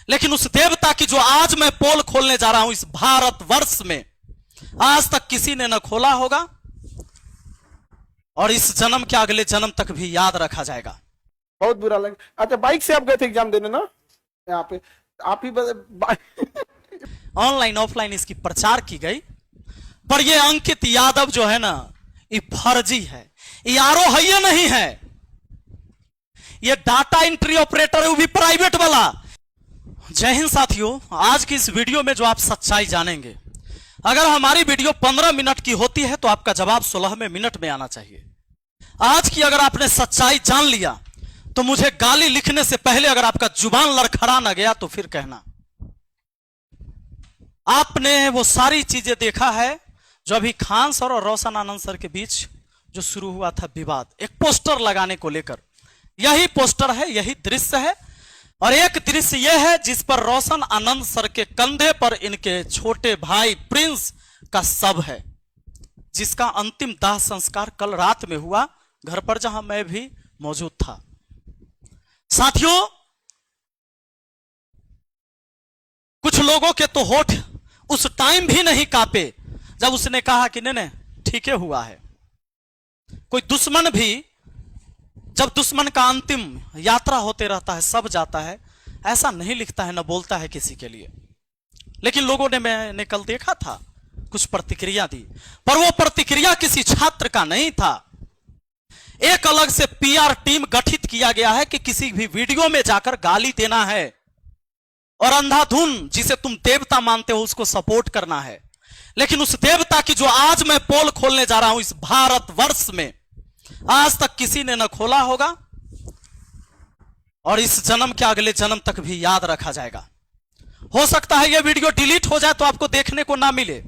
लेकिन उस देवता की जो आज मैं पोल खोलने जा रहा हूं इस भारतवर्ष में, आज तक किसी ने न खोला होगा और इस जन्म के अगले जन्म तक भी याद रखा जाएगा। बहुत बुरा लगा। अच्छा, बाइक से आप गए थे एग्जाम देने ना? यहाँ पे आप ही ऑनलाइन ऑफलाइन इसकी प्रचार की गई, पर ये अंकित यादव जो है ना, ये फर्जी है, ये आरो है, ये नहीं है, ये डाटा एंट्री ऑपरेटर है, वो भी प्राइवेट वाला। जय हिंद साथियों, आज की इस वीडियो में जो आप सच्चाई जानेंगे, अगर हमारी वीडियो 15 मिनट की होती है तो आपका जवाब 16वें मिनट में आना चाहिए। आज की अगर आपने सच्चाई जान लिया तो मुझे गाली लिखने से पहले अगर आपका जुबान लड़खड़ा ना गया तो फिर कहना। आपने वो सारी चीजें देखा है जो अभी खान सर और रोशन आनंद सर के बीच जो शुरू हुआ था विवाद, एक पोस्टर लगाने को लेकर। यही पोस्टर है, यही दृश्य है, और एक दृश्य यह है जिस पर रोशन आनंद सर के कंधे पर इनके छोटे भाई प्रिंस का शव है, जिसका अंतिम दाह संस्कार कल रात में हुआ घर पर, जहां मैं भी मौजूद था। साथियों, कुछ लोगों के तो होठ उस टाइम भी नहीं कांपे जब उसने कहा कि नहीं ठीक हुआ है। कोई दुश्मन भी जब दुश्मन का अंतिम यात्रा होते रहता है, सब जाता है, ऐसा नहीं लिखता है, न बोलता है किसी के लिए। लेकिन लोगों ने, मैंने कल देखा था, कुछ प्रतिक्रिया दी, पर वो प्रतिक्रिया किसी छात्र का नहीं था। एक अलग से पीआर टीम गठित किया गया है कि किसी भी वीडियो में जाकर गाली देना है और अंधाधुन जिसे तुम देवता मानते हो उसको सपोर्ट करना है। लेकिन उस देवता की जो आज मैं पोल खोलने जा रहा हूं इस भारतवर्ष में, आज तक किसी ने न खोला होगा और इस जन्म के अगले जन्म तक भी याद रखा जाएगा। हो सकता है यह वीडियो डिलीट हो जाए तो आपको देखने को ना मिले।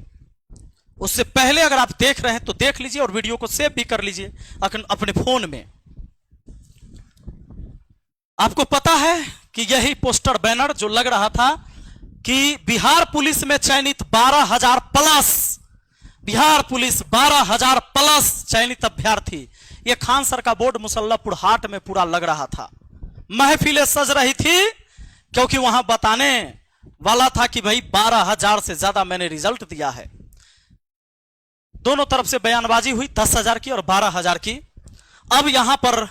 उससे पहले अगर आप देख रहे हैं तो देख लीजिए और वीडियो को सेव भी कर लीजिए अपने फोन में। आपको पता है कि यही पोस्टर बैनर जो लग रहा था कि बिहार पुलिस में चयनित 12,000 प्लस, बिहार पुलिस 12,000 प्लस चयनित अभ्यर्थी, यह खान सर का बोर्ड मुसल्लापुर हाट में पूरा लग रहा था। महफिलें सज रही थी क्योंकि वहां बताने वाला था कि भाई 12,000 से ज्यादा मैंने रिजल्ट दिया है। दोनों तरफ से बयानबाजी हुई, 10,000 की और 12,000 की। अब यहां पर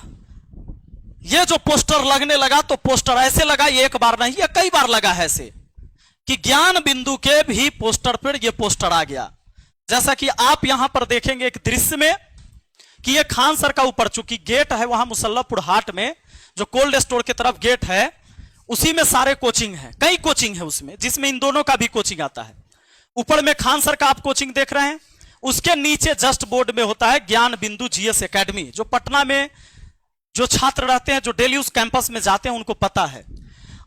यह जो पोस्टर लगने लगा तो पोस्टर ऐसे लगा, ये एक बार नहीं, ये कई बार लगा है ऐसे कि ज्ञान बिंदु के भी पोस्टर पर यह पोस्टर आ गया। जैसा कि आप यहां पर देखेंगे एक दृश्य में कि यह खान सर का ऊपर चूंकि गेट है वहां मुसल्लापुर हाट में, जो कोल्ड स्टोर की तरफ गेट है, उसी में सारे कोचिंग है, कई कोचिंग है उसमें, जिसमें इन दोनों का भी कोचिंग आता है। ऊपर में खान सर का आप कोचिंग देख रहे हैं, उसके नीचे जस्ट बोर्ड में होता है ज्ञान बिंदु जीएस एकेडमी, जो पटना में जो छात्र रहते हैं, जो डेली उस कैंपस में जाते हैं, उनको पता है।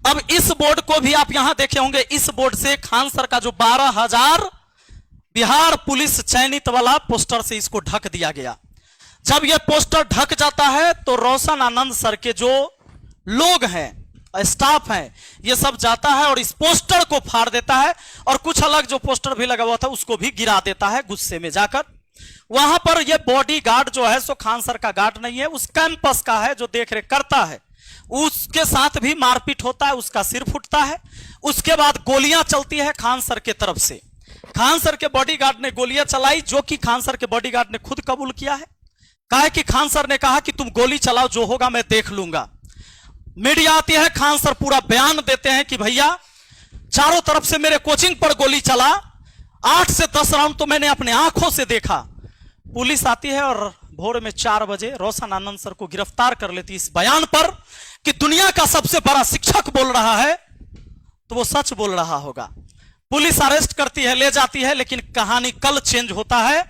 अब इस बोर्ड को भी आप यहां देखे होंगे, इस बोर्ड से खान सर का जो 12,000 बिहार पुलिस चयनित वाला पोस्टर से इसको ढक दिया गया। जब यह पोस्टर ढक जाता है तो रोशन आनंद सर के जो लोग हैं, स्टाफ है, ये सब जाता है और इस पोस्टर को फाड़ देता है और कुछ अलग जो पोस्टर भी लगा हुआ था उसको भी गिरा देता है गुस्से में जाकर। वहां पर ये बॉडी गार्ड जो है सो खान सर का गार्ड नहीं है, उस कैंपस का है जो देख रेख करता है, उसके साथ भी मारपीट होता है, उसका सिर फूटता है। उसके बाद गोलियां चलती है खान सर के तरफ से। खान सर के बॉडीगार्ड ने गोलियां चलाई, जो कि खान सर के बॉडीगार्ड ने खुद कबूल किया है। कहा कि खान सर ने कहा कि तुम गोली चलाओ, जो होगा मैं देख लूंगा। मीडिया आती है, खान सर पूरा बयान देते हैं कि भैया चारों तरफ से मेरे कोचिंग पर गोली चला, 8 से 10 राउंड तो मैंने अपने आंखों से देखा। पुलिस आती है और भोर में 4 बजे रोशन आनंद सर को गिरफ्तार कर लेती इस बयान पर कि दुनिया का सबसे बड़ा शिक्षक बोल रहा है तो वो सच बोल रहा होगा। पुलिस अरेस्ट करती है, ले जाती है, लेकिन कहानी कल चेंज होता है।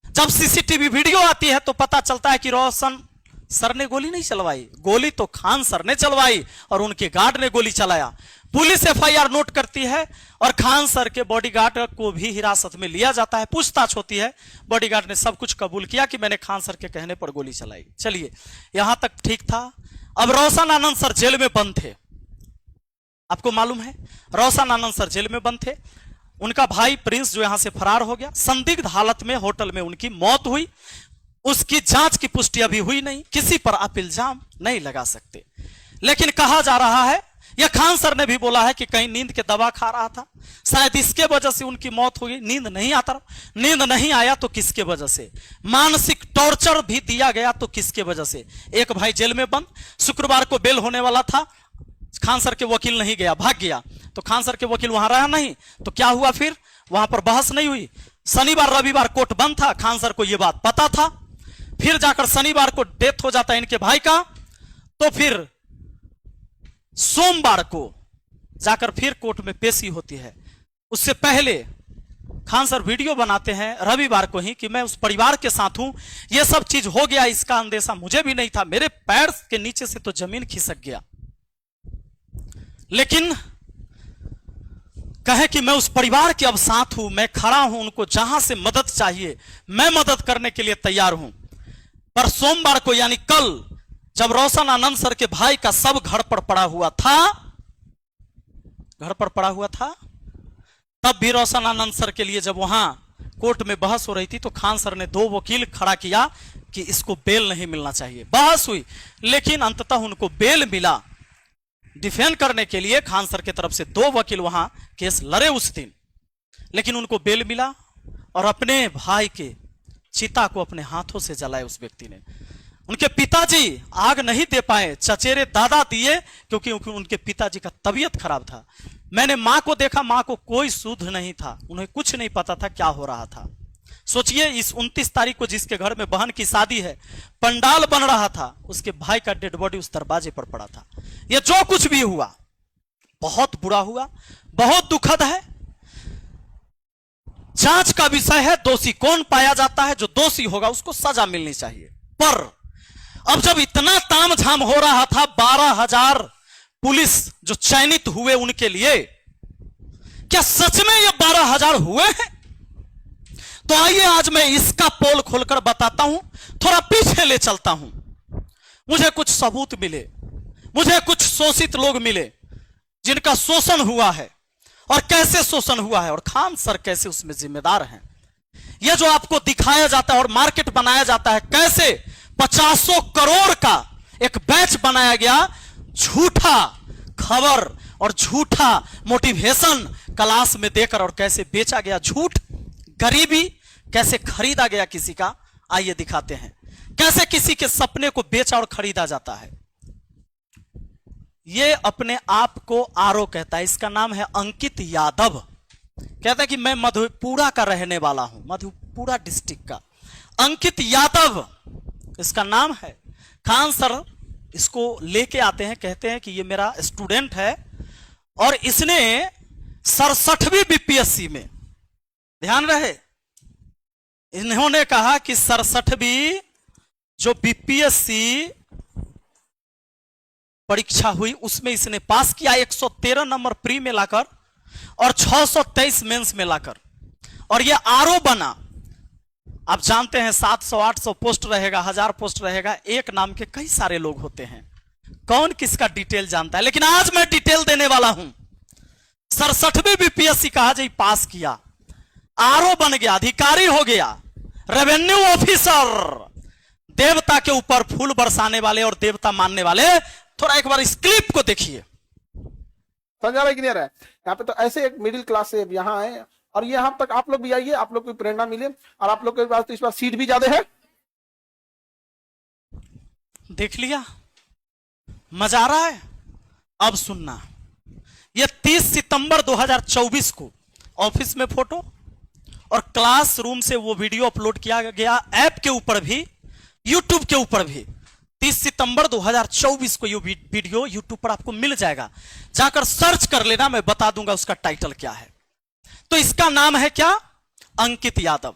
जब सीसीटीवी वीडियो आती है तो पता चलता है कि रोशन सर ने गोली नहीं चलवाई, गोली तो खान सर ने चलवाई और उनके गार्ड ने गोली चलाया। पुलिस एफआईआर नोट करती है और खान सर के बॉडीगार्ड को भी हिरासत में लिया जाता है, पूछताछ होती है। बॉडीगार्ड ने सब कुछ कबूल किया कि मैंने खान सर के कहने पर गोली चलाई। चलिए, यहां तक ठीक था। अब रोशन आनंद सर जेल में बंद थे, आपको मालूम है, रोशन आनंद सर जेल में बंद थे। उनका भाई प्रिंस जो यहां से फरार हो गया, संदिग्ध हालत में होटल में उनकी मौत हुई। उसकी जांच की पुष्टि अभी हुई नहीं, किसी पर आप इल्जाम नहीं लगा सकते। लेकिन कहा जा रहा है यह खान सर ने भी बोला है कि कहीं नींद के दवा खा रहा था, शायद इसके वजह से उनकी मौत हो गई। नींद नहीं आता, नींद नहीं आया तो किसके वजह से? मानसिक टॉर्चर भी दिया गया तो किसके वजह से? एक भाई जेल में बंद, शुक्रवार को बेल होने वाला था, खान सर के वकील नहीं गया, भाग गया। तो खान सर के वकील वहां रहा नहीं, तो क्या हुआ फिर? वहां पर बहस नहीं हुई। शनिवार रविवार कोर्ट बंद था, खान सर को यह बात पता था। फिर जाकर शनिवार को डेथ हो जाता है इनके भाई का, तो फिर सोमवार को जाकर फिर कोर्ट में पेशी होती है। उससे पहले खान सर वीडियो बनाते हैं रविवार को ही कि मैं उस परिवार के साथ हूं, यह सब चीज हो गया, इसका अंदेशा मुझे भी नहीं था, मेरे पैर के नीचे से तो जमीन खिसक गया। लेकिन कहे कि मैं उस परिवार के अब साथ हूं, मैं खड़ा हूं, उनको जहां से मदद चाहिए मैं मदद करने के लिए तैयार हूं। पर सोमवार को यानी कल, जब रोशन आनंद सर के भाई का सब घर पर पड़ा हुआ था, तब भी रोशन आनंद सर के लिए जब वहां कोर्ट में बहस हो रही थी, तो खान सर ने 2 वकील खड़ा किया कि इसको बेल नहीं मिलना चाहिए। बहस हुई, लेकिन अंततः उनको बेल मिला। डिफेंड करने के लिए खान सर की तरफ से 2 वकील वहां केस लड़े उस दिन, लेकिन उनको बेल मिला और अपने भाई के चिता को अपने हाथों से जलाए उस व्यक्ति ने। उनके पिताजी आग नहीं दे पाए, चचेरे दादा दिए, क्योंकि उनके पिताजी का तबीयत खराब था। मैंने मां को देखा, मां को कोई सुध नहीं था, उन्हें कुछ नहीं पता था क्या हो रहा था। सोचिए, इस 29 तारीख को जिसके घर में बहन की शादी है, पंडाल बन रहा था, उसके भाई का डेड बॉडी उस दरवाजे पर पड़ा था। यह जो कुछ भी हुआ बहुत बुरा हुआ, बहुत दुखद है। जांच का विषय है, दोषी कौन पाया जाता है, जो दोषी होगा उसको सजा मिलनी चाहिए। पर अब जब इतना तामझाम हो रहा था, 12,000 पुलिस जो चयनित हुए उनके लिए, क्या सच में ये 12,000 हुए हैं? तो आइए आज मैं इसका पोल खोलकर बताता हूं, थोड़ा पीछे ले चलता हूं। मुझे कुछ सबूत मिले, मुझे कुछ शोषित लोग मिले जिनका शोषण हुआ है, और कैसे शोषण हुआ है, और खान सर कैसे उसमें जिम्मेदार हैं। यह जो आपको दिखाया जाता है और मार्केट बनाया जाता है, कैसे 50 करोड़ का एक बैच बनाया गया, झूठा खबर और झूठा मोटिवेशन क्लास में देकर, और कैसे बेचा गया झूठ, गरीबी कैसे खरीदा गया किसी का। आइए दिखाते हैं कैसे किसी के सपने को बेचा और खरीदा जाता है। यह अपने आप को आरो कहता है, इसका नाम है अंकित यादव। कहता है कि मैं मधेपुरा का रहने वाला हूं, मधेपुरा डिस्ट्रिक्ट का अंकित यादव इसका नाम है। खान सर इसको लेके आते हैं, कहते हैं कि ये मेरा स्टूडेंट है और इसने 67वीं बीपीएससी में, ध्यान रहे, इन्होंने कहा कि 67वीं जो बीपीएससी परीक्षा हुई उसमें इसने पास किया, 113 नंबर प्री में लाकर और 623 मेंस में लाकर, और यह आरओ बना। आप जानते हैं 700-800 पोस्ट रहेगा, 1000 पोस्ट रहेगा, एक नाम के कई सारे लोग होते हैं, कौन किसका डिटेल जानता है। लेकिन आज मैं डिटेल देने वाला हूं। 67वीं बीपीएससी कहा जी पास किया, आरओ बन गया, अधिकारी हो गया, रेवेन्यू ऑफिसर, देवता के ऊपर फूल बरसाने वाले और देवता मानने वाले। थोड़ा एक बार इस क्लिप को देखिए, समझा भाई क्लियर है। यहाँ पे तो ऐसे एक मिडिल क्लास से यहाँ आए, और यहाँ तक आप लोग भी आइए, आप लोग को प्रेरणा मिले, और आप लोग के पास तो इस बार सीट भी ज्यादा है। देख लिया, मजा आ रहा है। अब सुनना, यह 30 सितंबर 2024 को ऑफिस में फोटो और क्लासरूम से वो वीडियो अपलोड किया गया, ऐप के ऊपर भी, यूट्यूब के ऊपर भी। 30 सितंबर 2024 को ये वीडियो यूट्यूब पर आपको मिल जाएगा, जाकर सर्च कर लेना, मैं बता दूंगा उसका टाइटल क्या है। तो इसका नाम है क्या? अंकित यादव।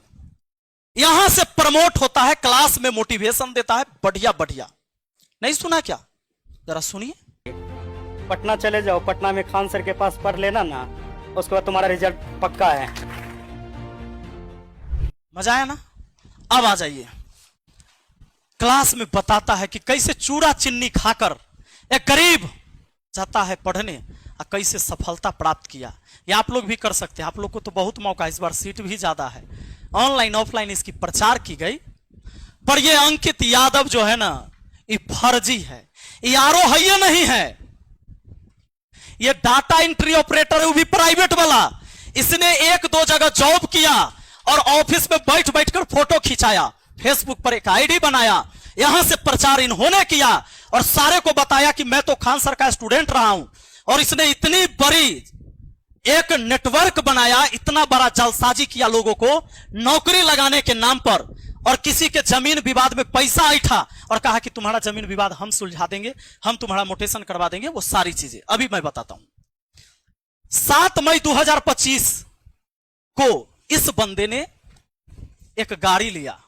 यहां से प्रमोट होता है, क्लास में मोटिवेशन देता है, बढ़िया बढ़िया। नहीं सुना क्या? जरा सुनिए। पटना चले जाओ, पटना में खान सर के पास पढ़ लेना ना, उसके बाद तुम्हारा रिजल्ट पक्का है। मजा आया ना? अब आ जाइए, क्लास में बताता है कि कैसे चूड़ा चिन्नी खाकर एक गरीब जाता है पढ़ने और कैसे सफलता प्राप्त किया। ये आप लोग भी कर सकते हैं, आप लोग को तो बहुत मौका, इस बार सीट भी ज्यादा है, ऑनलाइन ऑफलाइन इसकी प्रचार की गई। पर ये अंकित यादव जो है ना, ये फर्जी है, ये आरो है, ये नहीं है। ये डाटा एंट्री ऑपरेटर है, वो भी प्राइवेट वाला। इसने एक दो जगह जॉब किया और ऑफिस में बैठ बैठकर फोटो खिंचाया, फेसबुक पर एक आईडी बनाया, यहां से प्रचार इन्होंने किया और सारे को बताया कि मैं तो खान सर का स्टूडेंट रहा हूं। और इसने इतनी बड़ी एक नेटवर्क बनाया, इतना बड़ा जालसाजी किया लोगों को नौकरी लगाने के नाम पर, और किसी के जमीन विवाद में पैसा ऐठा और कहा कि तुम्हारा जमीन विवाद हम सुलझा देंगे, हम तुम्हारा मोटेशन करवा देंगे। वो सारी चीजें अभी मैं बताता हूं। 7 मई 2025 को इस बंदे ने एक गाड़ी लिया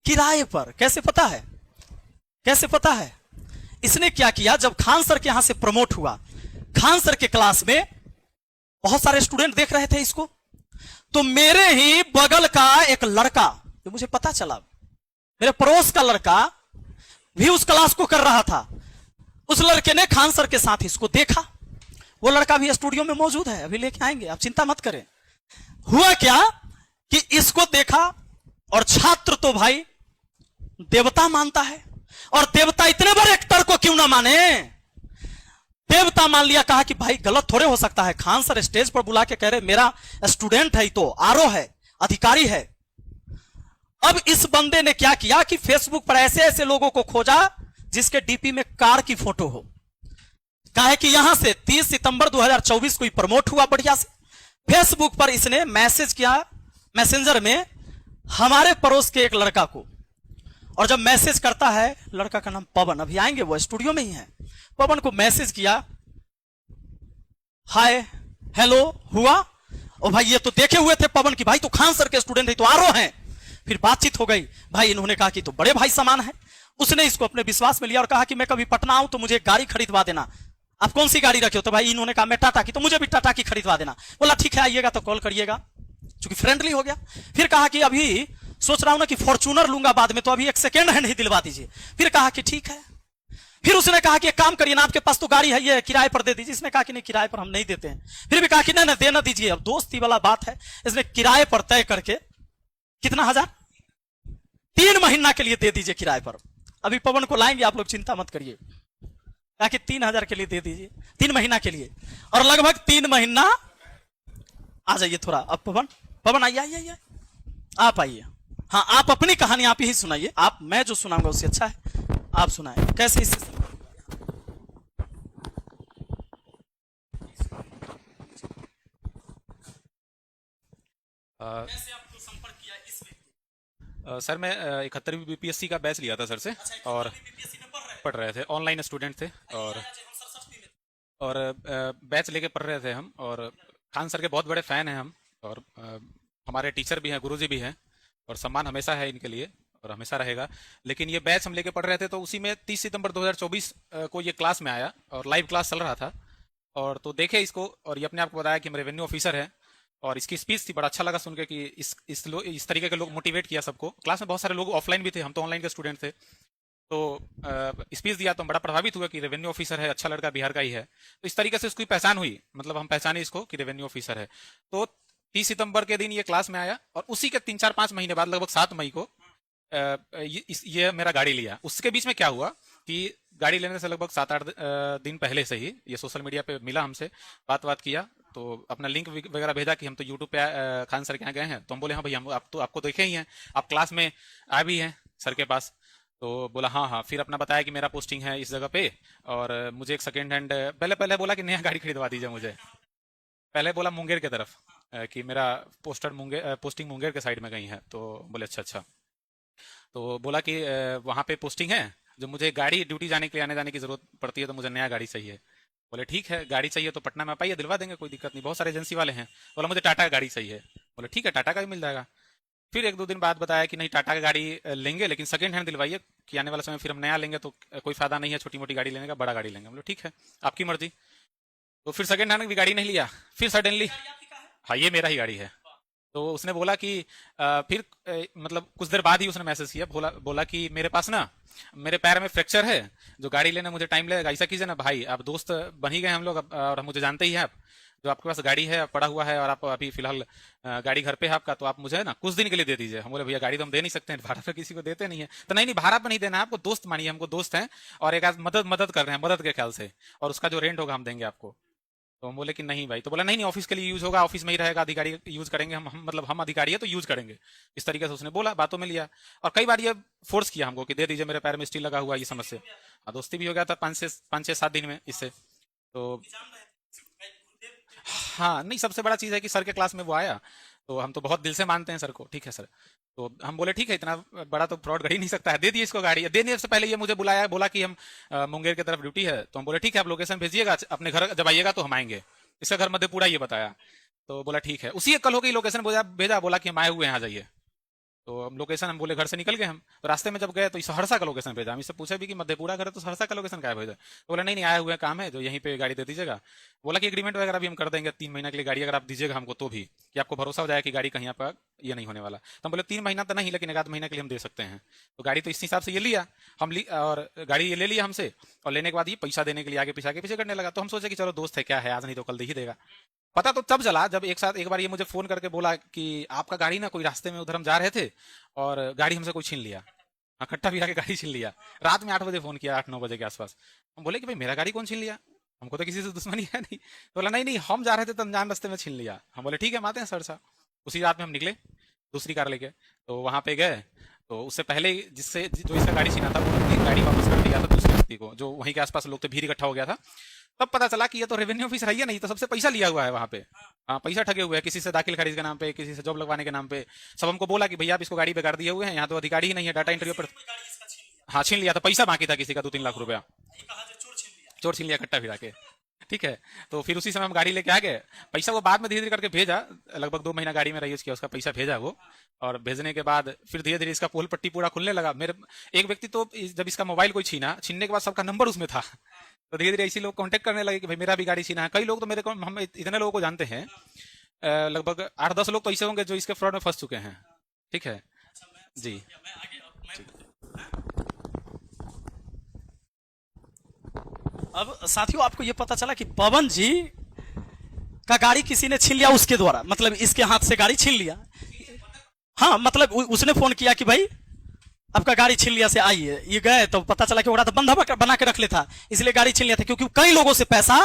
किराए पर। कैसे पता है? कैसे पता है? इसने क्या किया, जब खान सर के यहां से प्रमोट हुआ, खान सर के क्लास में बहुत सारे स्टूडेंट देख रहे थे इसको, तो मेरे ही बगल का एक लड़का, जो मुझे पता चला, मेरे पड़ोस का लड़का भी उस क्लास को कर रहा था। उस लड़के ने खान सर के साथ इसको देखा। वो लड़का भी स्टूडियो में मौजूद है, अभी लेके आएंगे, आप चिंता मत करें। हुआ क्या कि इसको देखा, और छात्र तो भाई देवता मानता है, और देवता इतने बड़े एक्टर को क्यों ना माने, देवता मान लिया। कहा कि भाई गलत थोड़े हो सकता है, खान सर स्टेज पर बुला के कह रहे मेरा स्टूडेंट है, तो आरओ है, अधिकारी है। अब इस बंदे ने क्या किया कि फेसबुक पर ऐसे ऐसे लोगों को खोजा जिसके डीपी में कार की फोटो हो। कहा कि यहां से 30 सितंबर 2024 को ही प्रमोट हुआ बढ़िया से। फेसबुक पर इसने मैसेज किया मैसेंजर में हमारे पड़ोस के एक लड़का को, और जब मैसेज करता है, लड़का का नाम पवन, अभी आएंगे, वो स्टूडियो में ही है। पवन को मैसेज किया, हाय हेलो हुआ, और भाई ये तो देखे हुए थे पवन की, भाई तो खान सर के स्टूडेंट है, तो आरओ हैं। फिर बातचीत हो गई, भाई इन्होंने कहा कि तो बड़े भाई समान है। उसने इसको अपने विश्वास में लिया और कहा कि मैं कभी पटना आऊं तो मुझे एक गाड़ी खरीदवा देना। आप कौन सी गाड़ी रखे हो? तो भाई इन्होंने कहा मैं टाटा की, तो मुझे भी टाटा की खरीदवा देना। बोला ठीक है, आइएगा तो कॉल करिएगा, चूंकि फ्रेंडली हो गया। फिर कहा कि अभी सोच रहा हूं ना कि फॉर्च्यूनर लूंगा बाद में, तो अभी एक सेकेंड हैंड ही दिलवा दीजिए। फिर कहा कि ठीक है। फिर उसने कहा कि एक काम करिए ना, आपके पास तो गाड़ी है, ये किराए पर दे दीजिए। इसने कहा कि नहीं, किराए पर हम नहीं देते हैं। फिर भी कहा कि नहीं देना दीजिए। अब दोस्ती वाला बात है, इसने किराए पर तय करके कितना हजार, 3 महीना के लिए दे दीजिए किराए पर। अभी पवन को लाएंगे, आप लोग चिंता मत करिए। कहा कि 3000 के लिए दे दीजिए 3 महीना के लिए, और लगभग 3 महीना। आ जाइए थोड़ा, अब पवन आइए आइए आइए, आप आइए। हाँ, आप अपनी कहानी आप ही सुनाइए। आप, मैं जो सुनाऊंगा उससे अच्छा है आप सुनाए। कैसे इससे कैसे आपको संपर्क किया इस व्यक्ति? सर मैं 71वीं बीपीएससी का बैच लिया था सर से, और पढ़ रहे थे, ऑनलाइन स्टूडेंट थे, और बैच लेके पढ़ रहे थे हम, और खान सर के बहुत बड़े फैन हैं हम, और हमारे टीचर भी हैं, गुरुजी भी हैं, और सम्मान हमेशा है इनके लिए और हमेशा रहेगा। लेकिन ये बैच हम लेके पढ़ रहे थे, तो उसी में 30 सितंबर 2024 को ये क्लास में आया, और लाइव क्लास चल रहा था, और तो देखे इसको, और ये अपने आप को बताया कि मैं रेवेन्यू ऑफिसर है, और इसकी स्पीच थी, बड़ा अच्छा लगा सुन के कि इस तरीके के लोग मोटिवेट किया सबको। क्लास में बहुत सारे लोग ऑफलाइन भी थे, हम तो ऑनलाइन के स्टूडेंट थे। तो स्पीच दिया तो हम बड़ा प्रभावित हुआ कि रेवेन्यू ऑफिसर है, अच्छा लड़का, बिहार का ही है। तो इस तरीके से उसकी पहचान हुई, मतलब हम पहचाने इसको कि रेवेन्यू ऑफिसर है। तो 30 सितंबर के दिन ये क्लास में आया, और उसी के 3-4-5 महीने बाद, लगभग 7 मई को ये मेरा गाड़ी लिया। उसके बीच में क्या हुआ कि गाड़ी लेने से लगभग 7-8 दिन पहले से ही ये सोशल मीडिया पे मिला हमसे, बात किया, तो अपना लिंक वगैरह भेजा कि हम तो यूट्यूब पे खान सर के यहाँ गए हैं। तो हम बोले हाँ भैया, हम आपको देखे ही हैं, आप क्लास में आ भी हैं सर के पास। तो बोला हाँ। फिर अपना बताया कि मेरा पोस्टिंग है इस जगह पे, और मुझे एक सेकेंड हैंड, पहले बोला कि नया गाड़ी खरीदवा दीजिए मुझे। पहले बोला मुंगेर की तरफ कि मेरा पोस्टिंग मुंगेर के साइड में कहीं है। तो बोले अच्छा। तो बोला कि वहाँ पे पोस्टिंग है, जो मुझे गाड़ी ड्यूटी जाने के लिए आने जाने की जरूरत पड़ती है, तो मुझे नया गाड़ी चाहिए। बोले ठीक है, गाड़ी चाहिए तो पटना में आप आइए, दिलवा देंगे, कोई दिक्कत नहीं, बहुत सारे एजेंसी वाले हैं। बोला मुझे टाटा का गाड़ी चाहिए। बोले ठीक है, टाटा का भी मिल जाएगा। फिर 1-2 दिन बाद बताया कि नहीं, टाटा का गाड़ी लेंगे, लेकिन सेकंड हैंड दिलवाइए, कि आने वाले समय फिर हम नया लेंगे तो कोई फायदा नहीं है छोटी मोटी गाड़ी लेने का, बड़ा गाड़ी लेंगे। बोले ठीक है, आपकी मर्जी। तो फिर सेकंड हैंड भी गाड़ी नहीं लिया। फिर सडनली, हाँ ये मेरा ही गाड़ी है। तो उसने बोला कि फिर मतलब कुछ देर बाद ही उसने मैसेज किया, बोला कि मेरे पास ना, मेरे पैर में फ्रैक्चर है, जो गाड़ी लेने मुझे टाइम लगेगा। ऐसा कीजिए ना भाई, आप दोस्त बन ही गए हम लोग, और मुझे जानते ही हैं आप, जो आपके पास गाड़ी है पड़ा हुआ है, और आप अभी फिलहाल गाड़ी घर पे है आपका, तो आप मुझे ना कुछ दिन के लिए दे दीजिए। हम बोले भैया गाड़ी तो हम दे नहीं सकते हैं, भाड़ा पे किसी को देते नहीं है। तो नहीं भाड़ा पे नहीं देना, आपको दोस्त मानिए, हमको दोस्त हैं, और एक आज मदद कर रहे हैं, मदद के ख्याल से, और उसका जो रेंट होगा हम देंगे आपको। तो हम बोले कि नहीं भाई, तो बोला नहीं नहीं ऑफिस के लिए यूज होगा, ऑफिस में ही रहेगा, अधिकारी यूज करेंगे, मतलब हम अधिकारी है तो यूज करेंगे, इस तरीके से उसने बोला, बातों में लिया। और कई बार ये फोर्स किया हमको कि दे दीजिए, मेरे पैर में स्टील लगा हुआ, ये समझ से। हाँ, दोस्ती भी हो गया था 5 से 7 दिन में इससे। तो हाँ नहीं, सबसे बड़ा चीज है कि सर के क्लास में वो आया, तो हम तो बहुत दिल से मानते हैं सर को, ठीक है सर। तो हम बोले ठीक है, इतना बड़ा तो फ्रॉड कर ही नहीं सकता है, दे दिए इसको गाड़ी। देने से पहले ये मुझे बुलाया, बोला कि हम मुंगेर की तरफ ड्यूटी है, तो हम बोले ठीक है, आप लोकेशन भेजिएगा, अपने घर जब आइएगा तो हम आएंगे। इसका घर मधेपुरा ये बताया, तो बोला ठीक है। उसी एक कल हो गई, लोकेशन भेजा, बोला कि हम आए हुए हैं, आ जाइए। तो हम लोकेशन, हम बोले घर से निकल गए हम, तो रास्ते में जब गए तो सहरसा का लोकेशन भेजा। हम इससे पूछे भी कि मधेपुरा घर है तो सहरसा का लोकेशन क्या भेजा, तो बोला नहीं नहीं, आए हुए काम है, जो यहीं पे गाड़ी दे दीजिएगा। बोला कि एग्रीमेंट वगैरह भी हम कर देंगे 3 महीना के लिए गाड़ी, अगर आप दीजिएगा हमको तो भी, कि आपको भरोसा हो जाए कि गाड़ी कहीं पर ये नहीं होने वाला। तो हम बोले 3 महीना तो नहीं, लेकिन 1 आध महीना के लिए हम दे सकते हैं। तो गाड़ी तो इस हिसाब से ये लिया और गाड़ी ये ले लिया हमसे, और लेने के बाद ये पैसा देने के लिए आगे पीछे करने लगा। तो हम सोचे कि चलो दोस्त है, क्या है, आज नहीं तो कल दे ही देगा। पता तो तब चला जब एक बार ये मुझे फोन करके बोला कि आपका गाड़ी ना कोई रास्ते में उधर हम जा रहे थे और गाड़ी हमसे कोई छीन लिया, खट्टा भी आके गाड़ी छीन लिया। रात में 8 बजे फोन किया, 8-9 बजे के आसपास। हम बोले कि भाई मेरा गाड़ी कौन छीन लिया, हमको तो किसी से दुश्मनी है नहीं। तो बोला नहीं नहीं, हम जा रहे थे तो अनजान रास्ते में छीन लिया। हम बोले ठीक है, हम आते हैं सरसा। उसी रात में हम निकले दूसरी कार लेके, तो वहां पे गए। तो उससे पहले जो इसका गाड़ी छीना था, वो गाड़ी वापस कर दिया था दूसरे व्यक्ति को, जो वहीं के आसपास लोग थे, भीड़ इकट्ठा हो गया था। तब पता चला कि ये तो रेवेन्यू ऑफिसर है, नहीं तो सबसे पैसा लिया हुआ है वहां पे। हाँ, पैसा ठगे हुए हैं, किसी से दाखिल खारिज के नाम पे, किसी से जॉब लगवाने के नाम पे। सब हमको बोला कि भैया आप इसको गाड़ी बेकार दिए हुए हैं, यहाँ तो अधिकारी ही नहीं है, डाटा इंटरव्यू पर। हाँ, छीन लिया था, पैसा बाकी था किसी का 2-3 लाख रुपया, चोर छीन लिया कट्टा फिरा के। ठीक है, तो फिर उसी समय हम गाड़ी लेके आ गए। पैसा वो बाद में धीरे धीरे करके भेजा, लगभग 2 महीना गाड़ी में रही उसकी, उसका पैसा भेजा वो। और भेजने के बाद फिर धीरे धीरे इसका पोल पट्टी पूरा खुलने लगा। मेरे एक व्यक्ति तो जब इसका मोबाइल कोई छीनने के बाद सबका नंबर उसमें था, तो धीरे धीरे ऐसे लोग कांटेक्ट करने लगे कि भाई मेरा भी गाड़ी छीना है। कई लोग तो मेरे को, हम इतने लोगों को जानते हैं, लगभग 8-10 लोग तो ऐसे होंगे जो इसके फ्रॉड में फंस चुके हैं। ठीक है जी। अब साथियों, आपको यह पता चला कि पवन जी का गाड़ी किसी ने छीन लिया उसके द्वारा, मतलब इसके हाथ से गाड़ी छीन लिया। हाँ, मतलब उसने फोन किया कि भाई आपका गाड़ी छीन लिया से आइए। ये गए तो पता चला कि वो तो बंधा बना के रख लेता, इसलिए गाड़ी छीन लिया था। क्योंकि कई लोगों से पैसा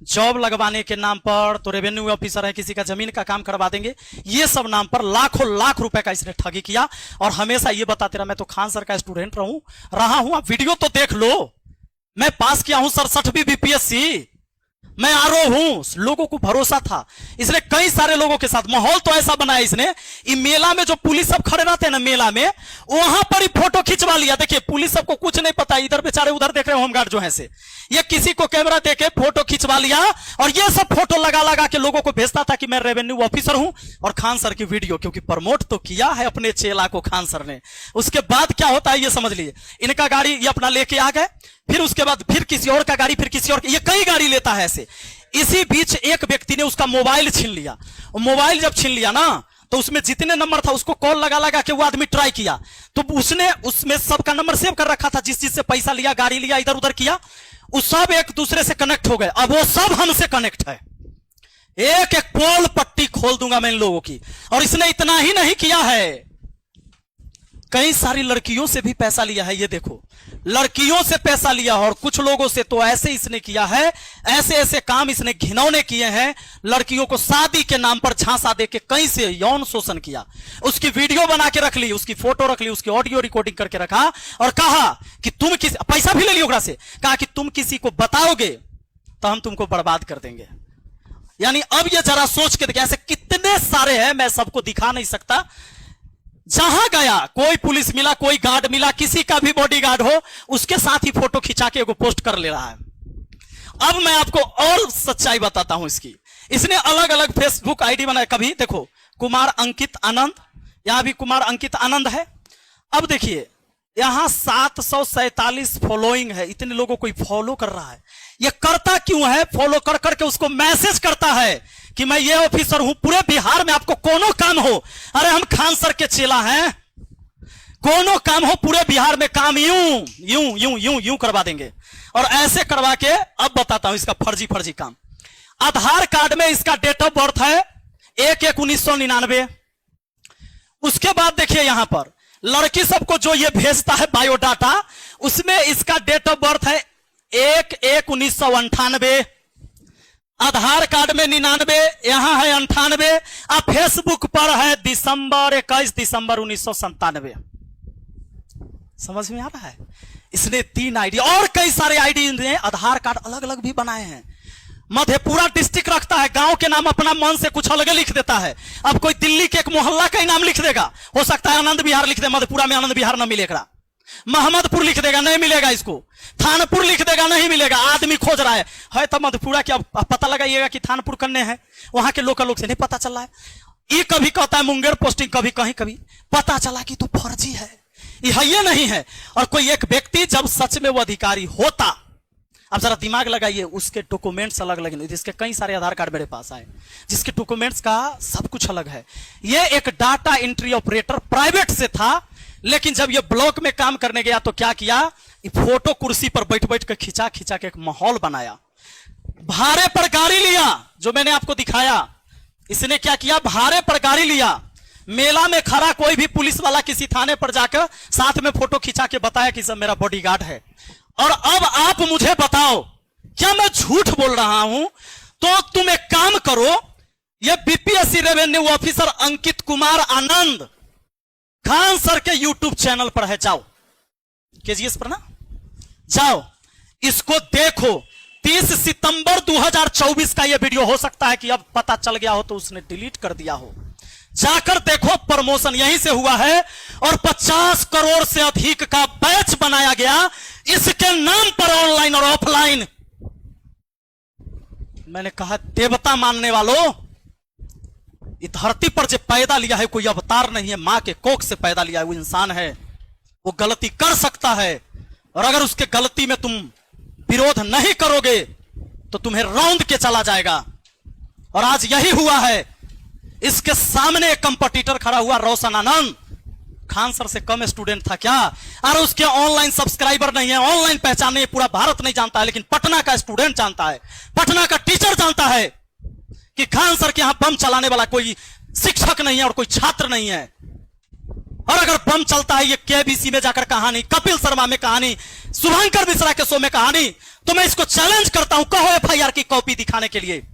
जॉब लगवाने के नाम पर, तो रेवेन्यू ऑफिसर है, किसी का जमीन का काम करवा देंगे, ये सब नाम पर लाखों लाख रुपए का इसने ठगी किया। और हमेशा ये बताते रहा, मैं तो खान सर का स्टूडेंट रहा हूं, आप वीडियो तो देख लो, मैं पास किया हूं 67वीं बीपीएससी, मैं आरोह हूं। लोगों को भरोसा था, इसलिए कई सारे लोगों के साथ माहौल तो ऐसा बनाया इसने। ये मेला में जो पुलिस सब खड़े रहते हैं ना मेला में, वहां पर ही फोटो खिंचवा लिया। देखिए, पुलिस सबको कुछ नहीं पता, इधर बेचारे उधर देख रहे हो होमगार्ड जो है से, ये किसी को कैमरा देके फोटो खिंचवा लिया, और ये सब फोटो लगा लगा के लोगों को भेजता था कि मैं रेवेन्यू ऑफिसर हूं। और खान सर की वीडियो, क्योंकि प्रमोट तो किया है अपने चेला को खान सर ने। उसके बाद क्या होता है ये समझ लीजिए, इनका गाड़ी ये अपना लेके आ गए, फिर उसके बाद फिर किसी और का गाड़ी, फिर किसी और, ये कई गाड़ी लेता है ऐसे। इसी बीच एक व्यक्ति ने उसका मोबाइल छीन लिया। मोबाइल जब छीन लिया ना, तो उसमें जितने नंबर था उसको कॉल लगा लगा के वो आदमी ट्राई किया, तो उसने उसमें सबका नंबर सेव कर रखा था, जिस चीज से पैसा लिया, गाड़ी लिया, इधर उधर किया, वो सब एक दूसरे से कनेक्ट हो गए। अब वो सब हमसे कनेक्ट है, एक एक पोल पट्टी खोल दूंगा मैं इन लोगों की। और इसने इतना ही नहीं किया है, कई सारी लड़कियों से भी पैसा लिया है। ये देखो, लड़कियों से पैसा लिया, और कुछ लोगों से तो ऐसे इसने किया है, ऐसे ऐसे काम इसने घिनौने किए हैं। लड़कियों को शादी के नाम पर झांसा देके कहीं से यौन शोषण किया, उसकी वीडियो बना के रख ली, उसकी फोटो रख ली, उसकी ऑडियो रिकॉर्डिंग करके रखा, और कहा कि तुम किसी, पैसा भी ले लिया ओकरा से, कहा कि तुम किसी को बताओगे तो हम तुमको बर्बाद कर देंगे। यानी अब ये जरा सोच के देखिए, ऐसे कितने सारे हैं, मैं सबको दिखा नहीं सकता। जहां गया कोई पुलिस मिला, कोई गार्ड मिला, किसी का भी बॉडीगार्ड हो, उसके साथ ही फोटो खिंचा के एगो पोस्ट कर ले रहा है। अब मैं आपको और सच्चाई बताता हूं इसकी। इसने अलग अलग फेसबुक आईडी बनाया। कभी देखो कुमार अंकित आनंद, यहां भी कुमार अंकित आनंद है। अब देखिए यहां 747 फॉलोइंग है, इतने लोगों को फॉलो कर रहा है। ये करता क्यों है? फॉलो कर करके उसको मैसेज करता है कि मैं ये ऑफिसर हूं, पूरे बिहार में आपको कोनो काम हो, अरे हम खान सर के चेला हैं, कोनो काम हो पूरे बिहार में, काम यूं यूं यूं यूं यूं करवा देंगे। और ऐसे करवा के अब बताता हूं इसका फर्जी काम। आधार कार्ड में इसका डेट ऑफ बर्थ है 1/1/1999। उसके बाद देखिए यहां पर लड़की सबको जो ये भेजता है बायोडाटा, उसमें इसका डेट ऑफ बर्थ है 1/1/1998। आधार कार्ड में 99, यहां है 98, अब फेसबुक पर है दिसंबर 21 दिसंबर 1997। समझ में आ रहा है? इसने 3 आईडी और कई सारे आईडी ने आधार कार्ड अलग अलग भी बनाए हैं। मधेपुरा डिस्ट्रिक्ट रखता है, गांव के नाम अपना मन से कुछ अलग लिख देता है। अब कोई दिल्ली के एक मोहल्ला का ही नाम लिख देगा, हो सकता है आनंद विहार लिख दे, मधेपुरा में आनंद विहार ना मिलेगा। मोहम्मदपुर लिख देगा, नहीं मिलेगा इसको। थानपुर लिख देगा, नहीं मिलेगा। आदमी खोज रहा है तो मधेपुरा क्या पता लगाइएगा कि थानपुर करने हैं, वहां के लोकल लोग से नहीं पता चल रहा है। ये कभी कहता है मुंगेर पोस्टिंग, कभी कहीं कभी पता चला कि तू फर्जी है, ये नहीं है। और कोई एक व्यक्ति जब सच में वो अधिकारी होता, अब जरा दिमाग लगाइए, उसके डॉक्यूमेंट्स अलग अलग, जिसके कई सारे आधार कार्ड मेरे पास आए, जिसके डॉक्यूमेंट्स का सब कुछ अलग है। ये एक डाटा एंट्री ऑपरेटर प्राइवेट से था, लेकिन जब ये ब्लॉक में काम करने गया तो क्या किया, फोटो कुर्सी पर बैठ बैठ कर खिंचा खिंचा के एक माहौल बनाया। भाड़े पर गाड़ी लिया, जो मैंने आपको दिखाया, इसने क्या किया, भाड़े पर गाड़ी लिया, मेला में खड़ा कोई भी पुलिस वाला किसी थाने पर जाकर साथ में फोटो खिंचा के बताया कि सब मेरा बॉडीगार्ड है। और अब आप मुझे बताओ, क्या मैं झूठ बोल रहा हूं? तो तुम एक काम करो, ये BPSC revenue officer Ankit Kumar Anand Khan sir के यूट्यूब चैनल पर है, जाओ केजीएस पर ना, जाओ इसको देखो। 30 सितंबर 2024 का यह वीडियो, हो सकता है कि अब पता चल गया हो तो उसने डिलीट कर दिया हो, जाकर देखो। प्रमोशन यहीं से हुआ है और 50 करोड़ से अधिक का बैच बनाया गया इसके नाम पर, ऑनलाइन और ऑफलाइन। मैंने कहा देवता मानने वालों, इस धरती पर जो पैदा लिया है कोई अवतार नहीं है, मां के कोख से पैदा लिया है, वो इंसान है, वो गलती कर सकता है। और अगर उसके गलती में तुम विरोध नहीं करोगे तो तुम्हें रौंद के चला जाएगा। और आज यही हुआ है। इसके सामने एक कंपटीटर खड़ा हुआ, रोशन आनंद, खान सर से कम स्टूडेंट था क्या? और उसके ऑनलाइन सब्सक्राइबर नहीं है, ऑनलाइन पहचान नहीं है, पूरा भारत नहीं जानता है, लेकिन पटना का स्टूडेंट जानता है, पटना का टीचर जानता है कि खान सर के यहां बम चलाने वाला कोई शिक्षक नहीं है और कोई छात्र नहीं है। और अगर बम चलता है, ये केबीसी में जाकर कहानी, कपिल शर्मा में कहानी, शुभंकर मिश्रा के शो में कहानी, तो मैं इसको चैलेंज करता हूं, कहो एफआईआर की कॉपी दिखाने के लिए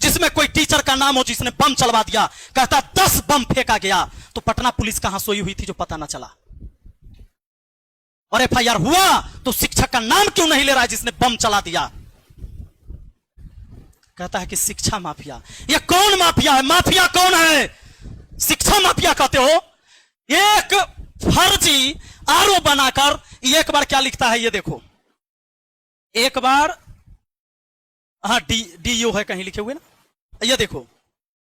जिसमें कोई टीचर का नाम हो जिसने बम चलवा दिया। कहता 10 बम फेंका गया, तो पटना पुलिस कहां सोई हुई थी जो पता ना चला? और एफआईआर हुआ तो शिक्षक का नाम क्यों नहीं ले रहा है जिसने बम चला दिया? कहता है कि शिक्षा माफिया। ये कौन माफिया है? माफिया कौन है? शिक्षा माफिया कहते हो? एक फर्जी आरओ बनाकर एक बार क्या लिखता है, ये देखो, एक बार, हाँ डीईओ है कहीं लिखे हुए ना, ये देखो,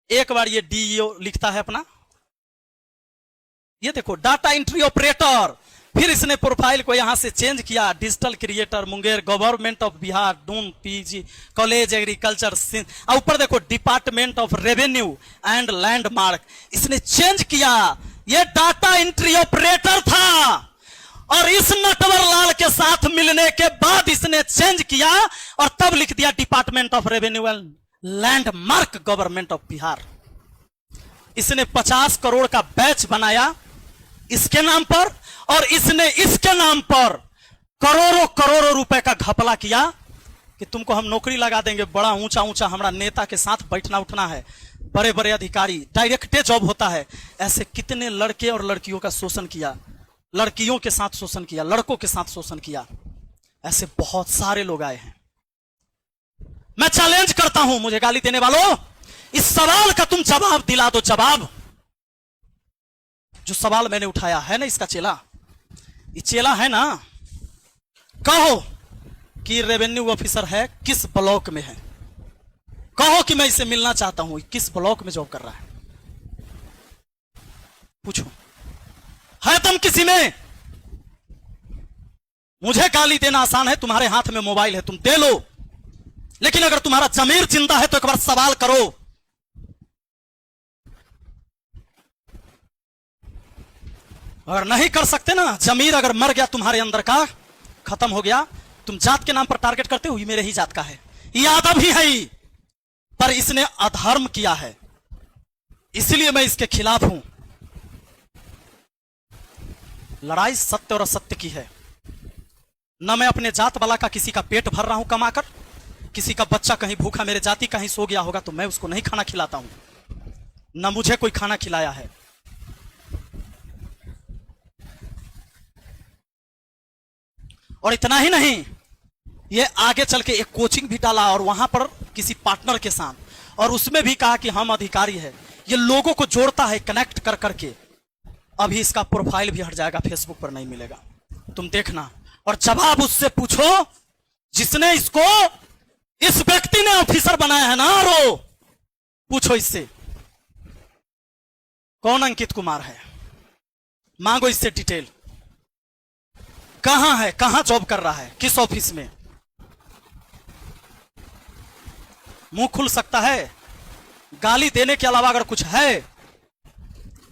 एक बार ये डीईओ लिखता है अपना, ये देखो डाटा एंट्री ऑपरेटर। फिर इसने प्रोफाइल को यहां से चेंज किया, digital creator Munger, government of Bihar, Doon PG college agriculture, और ऊपर देखो department of revenue and landmark. इसने चेंज किया, ये डाटा एंट्री ऑपरेटर था। और इस नटवर लाल के साथ मिलने के बाद इसने चेंज किया और तब लिख दिया department of revenue and landmark government of Bihar. इसने 50 करोड़ का बैच बनाया इसके नाम पर, और इसने इसके नाम पर करोड़ों करोड़ों रुपए का घपला किया कि तुमको हम नौकरी लगा देंगे, बड़ा ऊंचा ऊंचा हमारा नेता के साथ बैठना उठना है, बड़े बड़े अधिकारी, डायरेक्टे जॉब होता है। ऐसे कितने लड़के और लड़कियों का शोषण किया, लड़कियों के साथ शोषण किया, लड़कों के साथ शोषण किया, ऐसे बहुत सारे लोग आए हैं। मैं चैलेंज करता हूं मुझे गाली देने वालों, इस सवाल का तुम जवाब दिला दो। जवाब, जो सवाल मैंने उठाया है ना, इसका चेला, ये चेला है ना, कहो कि रेवेन्यू ऑफिसर है, किस ब्लॉक में है, कहो कि मैं इसे मिलना चाहता हूं, किस ब्लॉक में जॉब कर रहा है, पूछो, है तुम किसी में? मुझे गाली देना आसान है, तुम्हारे हाथ में मोबाइल है, तुम दे लो, लेकिन अगर तुम्हारा जमीर जिंदा है तो एक बार सवाल करो। अगर नहीं कर सकते ना, जमीर अगर मर गया तुम्हारे अंदर का, खत्म हो गया, तुम जात के नाम पर टारगेट करते हो, ये मेरे ही जात का है, यादव ही है, पर इसने अधर्म किया है, इसलिए मैं इसके खिलाफ हूं। लड़ाई सत्य और असत्य की है। न मैं अपने जात वाला का किसी का पेट भर रहा हूं कमाकर, किसी का बच्चा कहीं भूखा मेरे जाति कहीं सो गया होगा तो मैं उसको नहीं खाना खिलाता हूं, ना मुझे कोई खाना खिलाया है। और इतना ही नहीं, ये आगे चल के एक कोचिंग भी डाला और वहां पर किसी पार्टनर के साथ, और उसमें भी कहा कि हम अधिकारी है। ये लोगों को जोड़ता है कनेक्ट कर करके। अभी इसका प्रोफाइल भी हट जाएगा, फेसबुक पर नहीं मिलेगा, तुम देखना। और जवाब उससे पूछो जिसने इसको, इस व्यक्ति ने ऑफिसर बनाया है ना, रो पूछो इससे कौन अंकित कुमार है, मांगो इससे डिटेल, कहां है, कहां जॉब कर रहा है, किस ऑफिस में। मुंह खुल सकता है, गाली देने के अलावा अगर कुछ है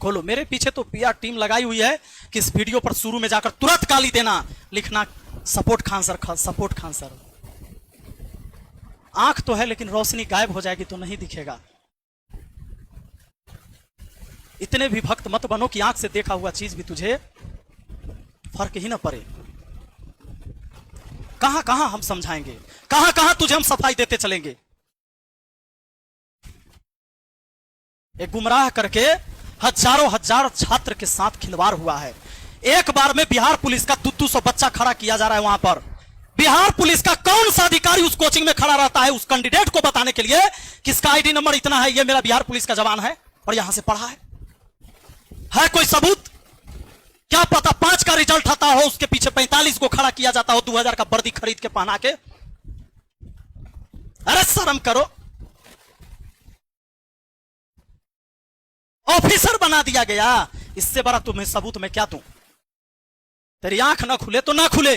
खोलो। मेरे पीछे तो पीआर टीम लगाई हुई है कि इस वीडियो पर शुरू में जाकर तुरंत गाली देना, लिखना support Khan sir, support Khan sir. आंख तो है लेकिन रोशनी गायब हो जाएगी तो नहीं दिखेगा। इतने भी भक्त मत बनो कि आंख से देखा हुआ चीज भी तुझे फर्क ही ना पड़े। कहां कहां हम समझाएंगे, कहां कहां तुझे हम सफाई देते चलेंगे। एक गुमराह करके हजारों हजार छात्र के साथ खिलवाड़ हुआ है। एक बार में बिहार पुलिस का 200 बच्चा खड़ा किया जा रहा है वहां पर। बिहार पुलिस का कौन सा अधिकारी उस कोचिंग में खड़ा रहता है उस कैंडिडेट को बताने के लिए किसका आईडी नंबर इतना है, ये मेरा बिहार पुलिस का जवान है और यहां से पढ़ा है कोई सबूत? क्या पता 5 का रिजल्ट आता हो, उसके पीछे 45 को खड़ा किया जाता हो 2000 का वर्दी खरीद के पहना के। अरे शर्म करो, ऑफिसर बना दिया गया। इससे बड़ा तुम्हें सबूत मैं क्या दूं? तेरी आंख ना खुले तो ना खुले।